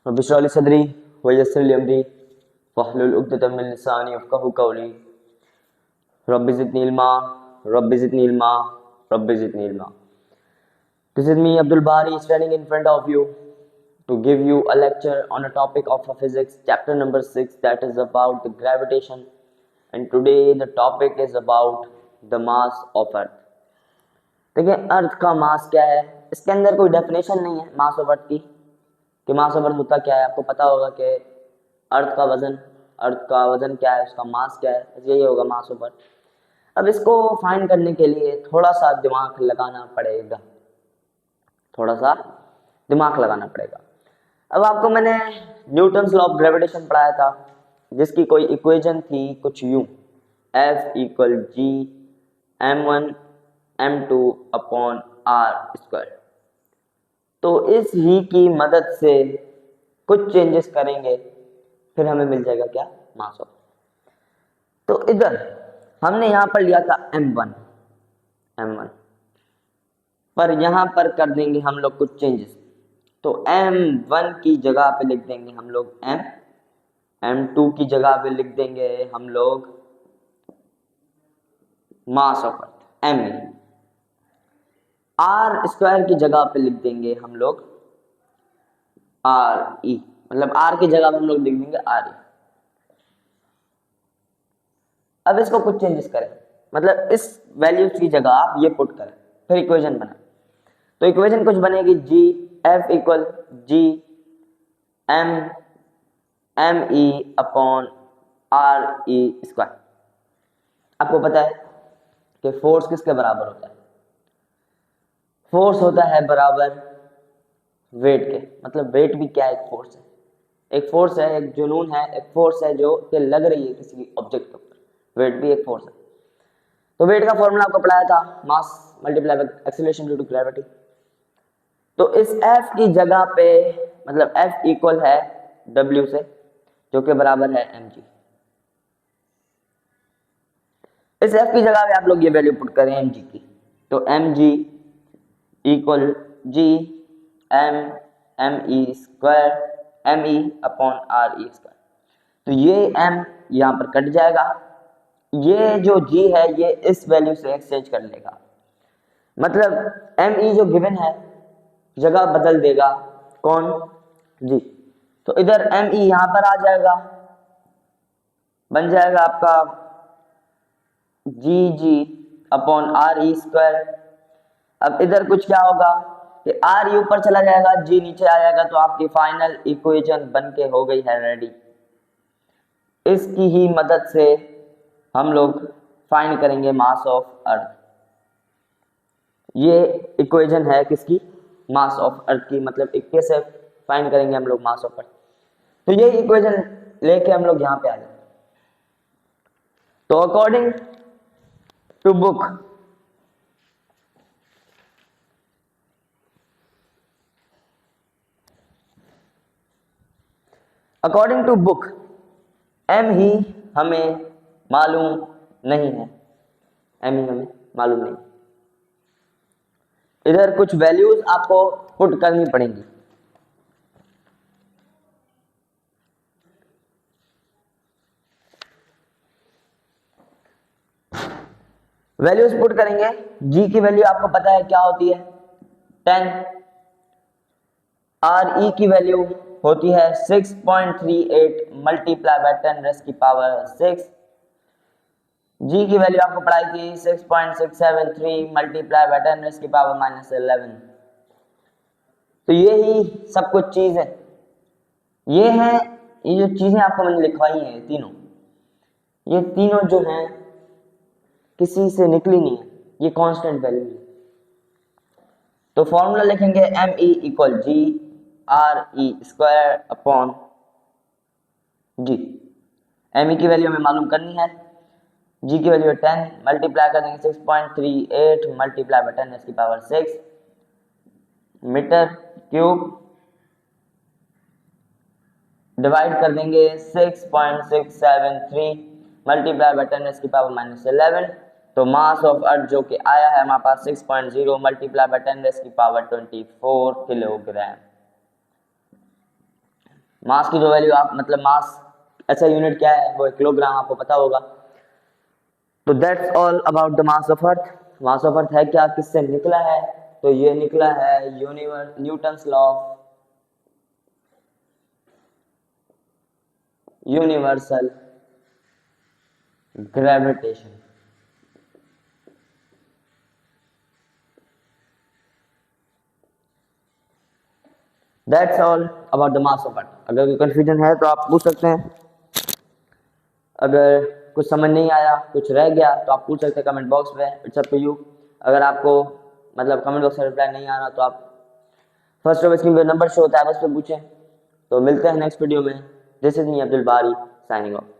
Rabbi इश्रह ली सदरी वयस्सिर ली अमरी वहलुल उक़दतम मिन लिसानी यफ़क़हू क़ौली rabbi ज़िदनी इल्मा rabbi ज़िदनी इल्मा rabbi ज़िदनी इल्मा. This is me Abdul Bari standing in front of you to give you a lecture on a topic of physics chapter number 6, that is about the gravitation, and today the topic is about the mass of earth. देखिए अर्थ का मास क्या है, इसके अंदर कोई definition नहीं है मास of अर्थ की कि मास ऑफ अर्थ होता क्या है. आपको पता होगा कि अर्थ का वजन क्या है, उसका मास क्या है, यही होगा मास ऑफ अर्थ. अब इसको फाइंड करने के लिए थोड़ा सा दिमाग लगाना पड़ेगा. अब आपको मैंने न्यूटन्स लॉ ऑफ ग्रेविटेशन पढ़ाया था, जिसकी कोई इक्वेशन थी कुछ यूं, F equal G m1 m2 upon R square. तो इस ही की मदद से कुछ चेंजेस करेंगे, फिर हमें मिल जाएगा क्या, मास ऑफ. तो इधर हमने यहां पर लिया था m1 पर यहां पर कर देंगे हम लोग कुछ चेंजेस. तो m1 की जगह पे लिख देंगे हम लोग m2 की जगह पे लिख देंगे हम लोग mass of earth me. R square की जगह पे लिख देंगे हम लोग आर ई, मतलब आर की जगह पे हम लोग लिख देंगे आर ई. अब इसको कुछ चेंजेस करें, मतलब इस वैल्यूज की जगह आप ये पुट करें, फिर इक्वेशन बनाए. तो इक्वेशन कुछ बनेगी G F equal G M E upon R E square. आपको पता है कि फोर्स किसके बराबर होता है, फोर्स होता है बराबर वेट के. मतलब वेट भी क्या है, एक फोर्स है, एक जुनून है, एक फोर्स है जो कि लग रही है किसी ऑब्जेक्ट के ऊपर. वेट भी एक फोर्स है. तो वेट का फॉर्मूला आपको पढ़ाया था, mass multiply by acceleration due to gravity. तो इस F की जगह पे, मतलब F इक्वल है W से, जो कि बराबर है mg. इस F की जगह पे आप लोग ये वैल्यू पुट करें mg की. तो mg equal g m e square me upon R E square. तो ये m यहाँ पर कट जाएगा, ये जो g है ये इस वैल्यू से एक्सचेंज कर लेगा. मतलब me जो गिवन है जगह बदल देगा, कौन, जी. तो इधर me यहां पर आ जाएगा, बन जाएगा आपका जी अपॉन आर ई स्क्वायर. अब इधर कुछ क्या होगा कि आर ई ऊपर चला जाएगा, जी नीचे आ जाएगा. तो आपकी फाइनल इक्वेशन बन के हो गई है रेडी. इसकी ही मदद से हम लोग फाइंड करेंगे मास ऑफ अर्थ. ये इक्वेशन है किसकी, मास ऑफ अर्थ की. मतलब कैसे फाइंड करेंगे हम लोग मास ऑफ अर्थ. तो ये इक्वेशन लेके हम लोग यहां पे आ जाए. तो अकॉर्डिंग टू बुक m ही हमें मालूम नहीं है, इधर कुछ वैल्यूज आपको पुट करनी पड़ेंगी. वैल्यूज पुट करेंगे. g की वैल्यू आपको पता है क्या होती है, 10. आर ई की वैल्यू होती है 6.38 मल्टीप्लाई बाय 10 रेज़ की पावर 6. जी की वैल्यू आपको पढ़ाई थी 6.673 मल्टीप्लाई बाय 10 रेज़ की पावर -11. तो ये ही सब कुछ चीज है, ये है, ये जो चीजें आपको मैंने लिखवाई हैं ये तीनों जो हैं किसी से निकली नहीं है, ये कांस्टेंट वैल्यू है. तो फॉर्मूला लिखेंगे M E equal ji are E square upon ji. M ई की वैल्यू हमें मालूम करनी है, जी की वैल्यू है 10, मल्टीप्लाई कर देंगे 6.38 मल्टीप्लाई बाय 10 की पावर 6 मीटर क्यूब, डिवाइड कर देंगे 6.673 मल्टीप्लाई बाय 10 की पावर -11. तो मास ऑफ अर्थ जो कि आया है हमारे पास 6.0 मल्टीप्लाई बाय 10 की पावर 24 किलोग्राम. मास की जो वैल्यू आप मतलब मास ऐसा यूनिट क्या है वो किलोग्राम आपको पता होगा। तो that's all about the mass of earth. Mass of अर्थ है क्या, किससे निकला है, तो ये निकला है Newton's law of universal gravitation. That's all about the mass of अर्थ। अगर कोई कंफ्यूजन है तो आप पूछ सकते हैं, अगर कुछ समझ नहीं आया, कुछ रह गया तो आप पूछ सकते हैं कमेंट बॉक्स में, इट्स अप टू यू। अगर आपको मतलब कमेंट बॉक्स में रिप्लाई नहीं आ रहा तो आप फर्स्ट ऑफ स्क्रीन पे नंबर शो होता है, बस पे पूछें। तो मिलते हैं नेक्स्ट वीडियो में। दिस इज मी अब्दुल बारी साइनिंग ऑफ।